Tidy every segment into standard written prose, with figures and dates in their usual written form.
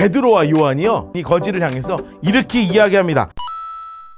베드로와 요한이요, 이 거지를 향해서 이렇게 이야기합니다.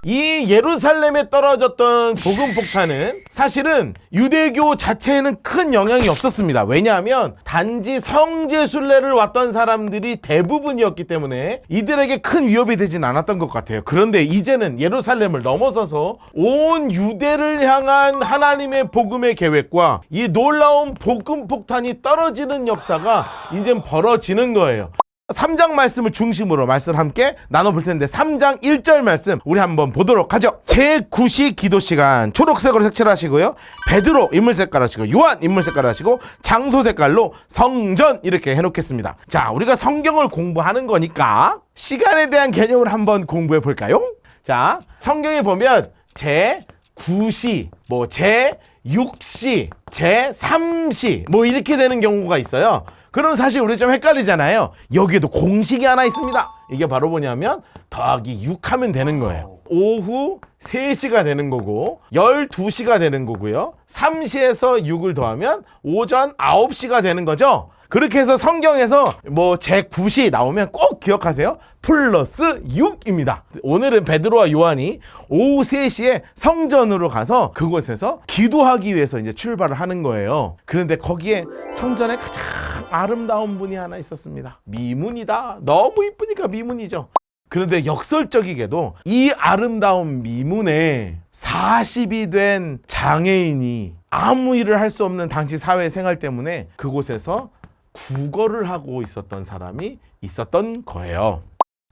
이 예루살렘에 떨어졌던 복음 폭탄은 사실은 유대교 자체에는 큰 영향이 없었습니다. 왜냐하면 단지 성지 순례를 왔던 사람들이 대부분이었기 때문에 이들에게 큰 위협이 되진 않았던 것 같아요. 그런데 이제는 예루살렘을 넘어서서 온 유대를 향한 하나님의 복음의 계획과 이 놀라운 복음 폭탄이 떨어지는 역사가 이제 벌어지는 거예요. 3장 말씀을 중심으로 말씀을 함께 나눠볼 텐데, 3장 1절 말씀 우리 한번 보도록 하죠. 제9시 기도 시간, 초록색으로 색칠 하시고요, 베드로 인물 색깔 하시고, 요한 인물 색깔 하시고, 장소 색깔로 성전 이렇게 해놓겠습니다. 자, 우리가 성경을 공부하는 거니까 시간에 대한 개념을 한번 공부해 볼까요? 자, 성경에 보면 제9시, 제6시, 제3시 이렇게 되는 경우가 있어요. 그럼 사실 우리 좀 헷갈리잖아요. 여기에도 공식이 하나 있습니다. 이게 바로 뭐냐면 더하기 6 하면 되는 거예요. 오후 3시가 되는 거고 12시가 되는 거고요. 3시에서 6을 더하면 오전 9시가 되는 거죠. 그렇게 해서 성경에서 제9시 나오면 꼭 기억하세요. 플러스 6입니다. 오늘은 베드로와 요한이 오후 3시에 성전으로 가서 그곳에서 기도하기 위해서 이제 출발을 하는 거예요. 그런데 거기에 성전에 가장 아름다운 분이 하나 있었습니다. 미문이다. 너무 이쁘니까 미문이죠. 그런데 역설적이게도 이 아름다운 미문에 40이 된 장애인이 아무 일을 할 수 없는 당시 사회생활 때문에 그곳에서 구걸을 하고 있었던 사람이 있었던 거예요.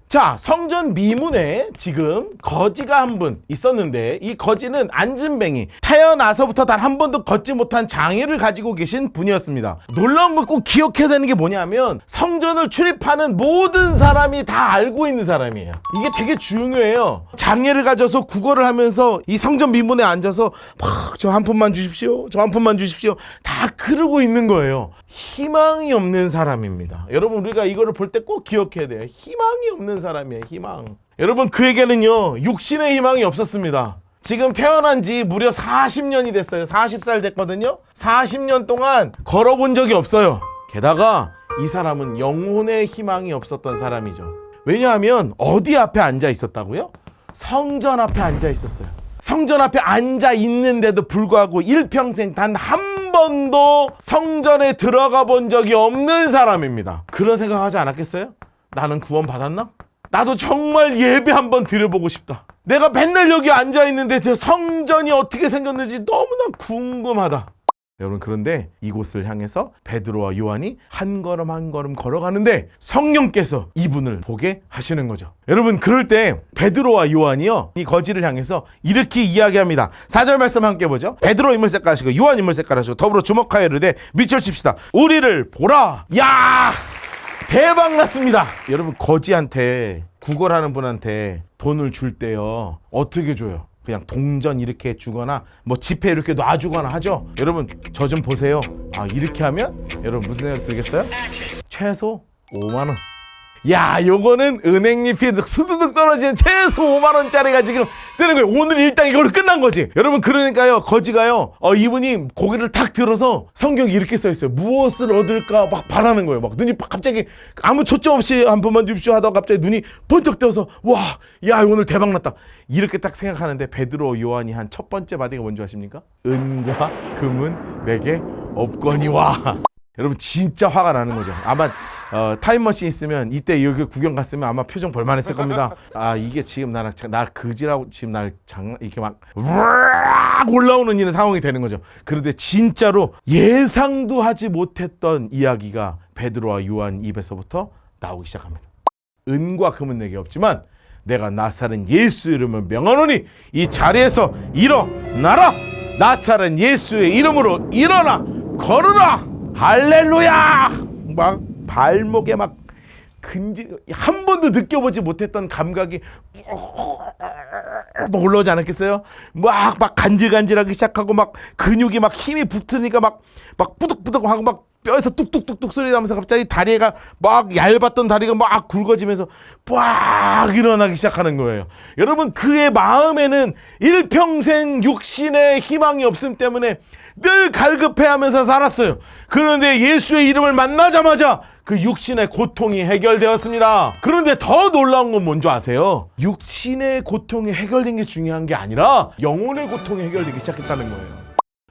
자, 성전 미문에 지금 거지가 한 분 있었는데, 이 거지는 안진뱅이, 태어나서부터 단 한 번도 걷지 못한 장애를 가지고 계신 분이었습니다. 놀라운 건 꼭 기억해야 되는 게 뭐냐면 성전을 출입하는 모든 사람이 다 알고 있는 사람이에요. 이게 되게 중요해요. 장애를 가져서 구걸을 하면서 이 성전 미문에 앉아서 막 저 한 푼만 주십시오, 저 한 푼만 주십시오 다 그러고 있는 거예요. 희망이 없는 사람입니다. 여러분, 우리가 이거를 볼 때 꼭 기억해야 돼요. 희망이 없는 사람이에요. 희망. 여러분, 그에게는요 육신의 희망이 없었습니다. 지금 태어난 지 무려 40년이 됐어요. 40살 됐거든요. 40년 동안 걸어본 적이 없어요. 게다가 이 사람은 영혼의 희망이 없었던 사람이죠. 왜냐하면 어디 앞에 앉아 있었다고요? 성전 앞에 앉아 있었어요. 성전 앞에 앉아 있는데도 불구하고 일평생 단 한 번도 성전에 들어가 본 적이 없는 사람입니다. 그런 생각하지 않았겠어요? 나는 구원 받았나? 나도 정말 예배 한번 드려보고 싶다. 내가 맨날 여기 앉아 있는데 저 성전이 어떻게 생겼는지 너무나 궁금하다. 여러분, 그런데 이곳을 향해서 베드로와 요한이 한 걸음 한 걸음 걸어가는데 성령께서 이분을 보게 하시는 거죠. 여러분, 그럴 때 베드로와 요한이요 이 거지를 향해서 이렇게 이야기합니다. 4절 말씀 함께 보죠. 베드로 인물 색깔 하시고 요한 인물 색깔 하시고 더불어 주목하여 이르되 밑줄 칩시다. 우리를 보라. 야, 대박 났습니다. 여러분, 거지한테, 구걸하는 분한테 돈을 줄 때요 어떻게 줘요? 그냥 동전 이렇게 주거나 지폐 이렇게 놔주거나 하죠. 여러분, 저 좀 보세요. 이렇게 하면 여러분 무슨 생각 들겠어요? 최소 5만원. 야, 요거는 은행잎이 수두둑 떨어지는 최소 5만원짜리가 지금 뜨는 거예요. 오늘 일당 이걸로 끝난 거지. 여러분, 그러니까요 거지가요 이분이 고개를 탁 들어서 성경이 이렇게 써있어요. 무엇을 얻을까 막 바라는 거예요. 막 눈이 갑자기 아무 초점 없이 한 번만 주십시오 하다가 갑자기 눈이 번쩍 떠서 와, 야, 오늘 대박 났다 이렇게 딱 생각하는데, 베드로 요한이 한 첫 번째 마디가 뭔지 아십니까? 은과 금은 내게 없거니와. 여러분, 진짜 화가 나는 거죠. 아마 타임머신 있으면 이때 여기 구경 갔으면 아마 표정 볼만했을 겁니다. 이게 지금 날 그지라고 지금 날 이렇게 막 올라오는 이런 상황이 되는 거죠. 그런데 진짜로 예상도 하지 못했던 이야기가 베드로와 요한 입에서부터 나오기 시작합니다. 은과 금은 내게 없지만 내가 나사렛 예수 이름을 명하노니 이 자리에서 일어나라. 나사렛 예수의 이름으로 일어나 걸으라. 할렐루야! 막 발목에 막 한 번도 느껴보지 못했던 감각이 막 올라오지 않았겠어요? 막 간질간질하기 시작하고 막 근육이 막 힘이 붙으니까 막 뿌득뿌득 하고 막 뼈에서 뚝뚝뚝뚝 소리 나면서 갑자기 다리가 막 얇았던 다리가 막 굵어지면서 빡 일어나기 시작하는 거예요. 여러분, 그의 마음에는 일평생 육신의 희망이 없음 때문에 늘 갈급해하면서 살았어요. 그런데 예수의 이름을 만나자마자 그 육신의 고통이 해결되었습니다. 그런데 더 놀라운 건 뭔지 아세요? 육신의 고통이 해결된 게 중요한 게 아니라 영혼의 고통이 해결되기 시작했다는 거예요.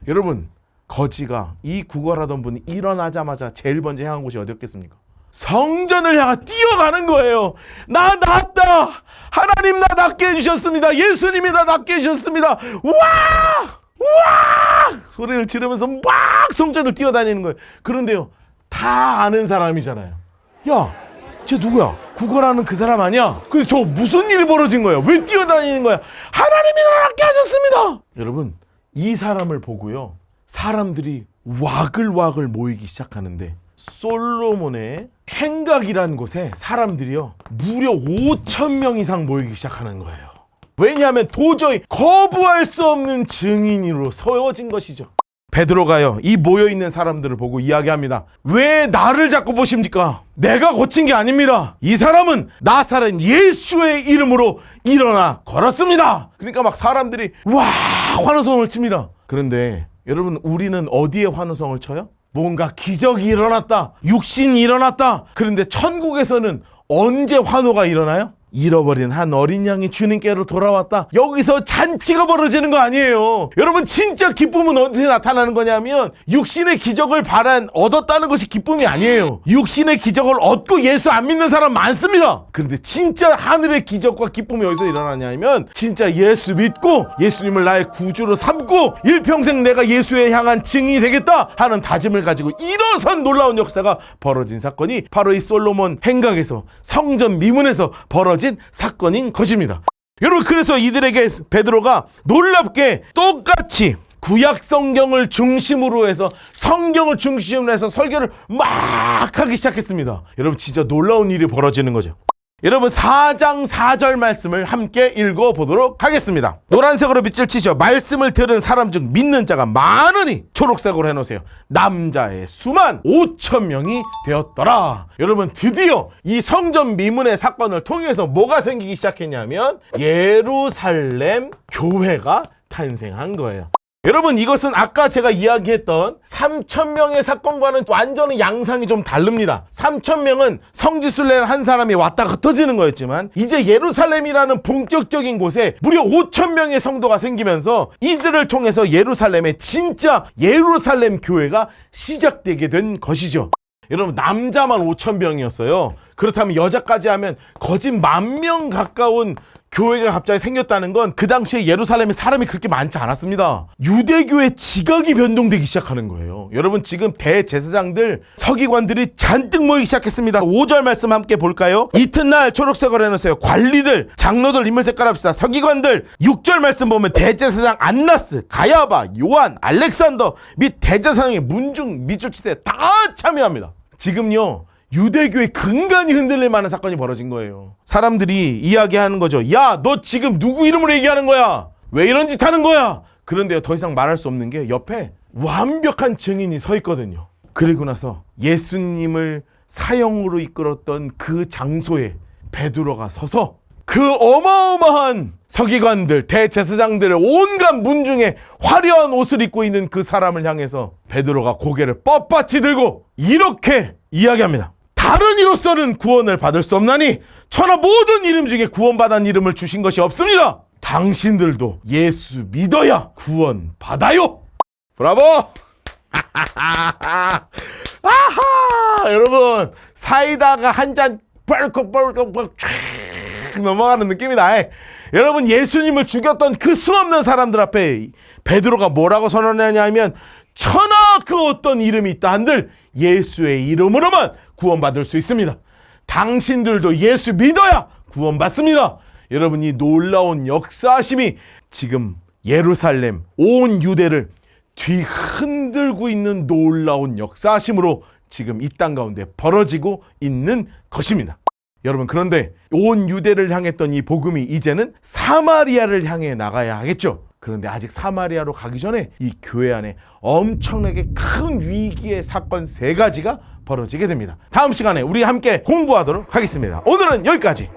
여러분, 거지가 이 구걸하던 분이 일어나자마자 제일 먼저 향한 곳이 어디였겠습니까? 성전을 향해 뛰어가는 거예요. 나 낫다. 하나님 나 낫게 해주셨습니다. 예수님이 나 낫게 해주셨습니다. 와! 소리를 지르면서 막 성전을 뛰어다니는 거예요. 그런데요, 다 아는 사람이잖아요. 야, 쟤 누구야? 구걸하는 그 사람 아니야? 근데 저 무슨 일이 벌어진 거예요? 왜 뛰어다니는 거야? 하나님이 나 낫게 하셨습니다. 여러분, 이 사람을 보고요, 사람들이 와글와글 모이기 시작하는데, 솔로몬의 행각이라는 곳에 사람들이요 무려 5,000명 이상 모이기 시작하는 거예요. 왜냐하면 도저히 거부할 수 없는 증인으로 서어진 것이죠. 베드로가요 이 모여있는 사람들을 보고 이야기합니다. 왜 나를 자꾸 보십니까? 내가 고친 게 아닙니다. 이 사람은 나사렛 예수의 이름으로 일어나 걸었습니다. 그러니까 막 사람들이 와 환호성을 칩니다. 그런데 여러분, 우리는 어디에 환호성을 쳐요? 뭔가 기적이 일어났다, 육신이 일어났다. 그런데 천국에서는 언제 환호가 일어나요? 잃어버린 한 어린 양이 주님께로 돌아왔다. 여기서 잔치가 벌어지는 거 아니에요. 여러분, 진짜 기쁨은 어디서 나타나는 거냐면 육신의 기적을 얻었다는 것이 기쁨이 아니에요. 육신의 기적을 얻고 예수 안 믿는 사람 많습니다. 그런데 진짜 하늘의 기적과 기쁨이 어디서 일어나냐면 진짜 예수 믿고 예수님을 나의 구주로 삼고 일평생 내가 예수에 향한 증인이 되겠다 하는 다짐을 가지고 일어선 놀라운 역사가 벌어진 사건이 바로 이 솔로몬 행각에서 성전 미문에서 벌어진 사건인 것입니다. 여러분, 그래서 이들에게 베드로가 놀랍게 똑같이 구약 성경을 중심으로 해서 성경을 중심으로 해서 설교를 막 하기 시작했습니다. 여러분, 진짜 놀라운 일이 벌어지는 거죠. 여러분, 4장 4절 말씀을 함께 읽어보도록 하겠습니다. 노란색으로 빛을 치셔 말씀을 들은 사람 중 믿는 자가 많으니 초록색으로 해놓으세요. 남자의 수만 5,000명이 되었더라. 여러분, 드디어 이 성전 미문의 사건을 통해서 뭐가 생기기 시작했냐면 예루살렘 교회가 탄생한 거예요. 여러분, 이것은 아까 제가 이야기했던 3,000명의 사건과는 완전히 양상이 좀 다릅니다. 3,000명은 성지순례를 한 사람이 왔다 흩어지는 거였지만 이제 예루살렘이라는 본격적인 곳에 무려 5,000명의 성도가 생기면서 이들을 통해서 예루살렘의 진짜 예루살렘 교회가 시작되게 된 것이죠. 여러분, 남자만 5,000명이었어요. 그렇다면 여자까지 하면 거짓 10,000명 가까운 교회가 갑자기 생겼다는 건 그 당시에 예루살렘에 사람이 그렇게 많지 않았습니다. 유대교의 지각이 변동되기 시작하는 거예요. 여러분, 지금 대제사장들, 서기관들이 잔뜩 모이기 시작했습니다. 5절 말씀 함께 볼까요? 이튿날 초록색으로 해놓으세요. 관리들, 장로들 인물 색깔 합시다. 서기관들. 6절 말씀 보면 대제사장 안나스, 가야바, 요한, 알렉산더 및 대제사장의 문중 밑줄치대 다 참여합니다. 지금요, 유대교의 근간이 흔들릴 만한 사건이 벌어진 거예요. 사람들이 이야기하는 거죠. 야, 너 지금 누구 이름으로 얘기하는 거야? 왜 이런 짓 하는 거야? 그런데 더 이상 말할 수 없는 게 옆에 완벽한 증인이 서 있거든요. 그리고 나서 예수님을 사형으로 이끌었던 그 장소에 베드로가 서서 그 어마어마한 서기관들, 대제사장들의 온갖 문중에 화려한 옷을 입고 있는 그 사람을 향해서 베드로가 고개를 뻣뻣이 들고 이렇게 이야기합니다. 다른 이로서는 구원을 받을 수 없나니 천하 모든 이름 중에 구원받은 이름을 주신 것이 없습니다. 당신들도 예수 믿어야 구원 받아요. 브라보! 아하! 여러분, 사이다가 한 잔 뻘컥뻘컥 쫙 넘어가는 느낌이다. 여러분, 예수님을 죽였던 그 수없는 사람들 앞에 베드로가 뭐라고 선언하냐면 천하 그 어떤 이름이 있다 한들 예수의 이름으로만 구원받을 수 있습니다. 당신들도 예수 믿어야 구원받습니다. 여러분, 이 놀라운 역사하심이 지금 예루살렘 온 유대를 뒤흔들고 있는 놀라운 역사하심으로 지금 이 땅 가운데 벌어지고 있는 것입니다. 여러분, 그런데 온 유대를 향했던 이 복음이 이제는 사마리아를 향해 나가야 하겠죠. 그런데 아직 사마리아로 가기 전에 이 교회 안에 엄청나게 큰 위기의 사건 3가지가 벌어지게 됩니다. 다음 시간에 우리 함께 공부하도록 하겠습니다. 오늘은 여기까지.